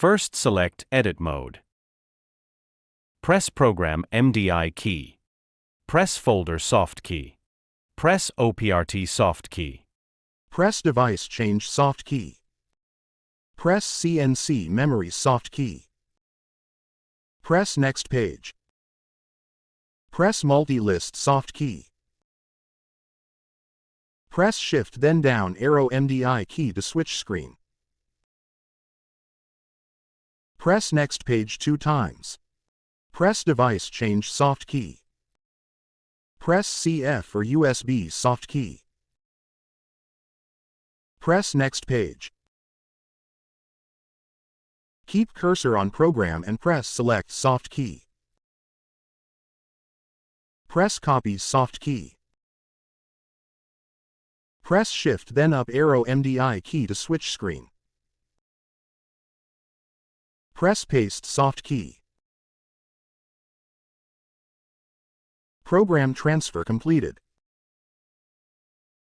First select Edit Mode. Press Program MDI key. Press Folder Soft key. Press OPRT Soft key. Press Device Change Soft key. Press CNC Memory Soft key. Press Next Page. Press Multi-List Soft key. Press Shift then down arrow MDI key to switch screen. Press Next Page 2 times. Press Device Change Soft key. Press CF or USB Soft key. Press Next Page. Keep cursor on program and press Select Soft key. Press Copy Soft key. Press Shift then up arrow MDI key to switch screen. Press Paste Soft key. Program transfer completed.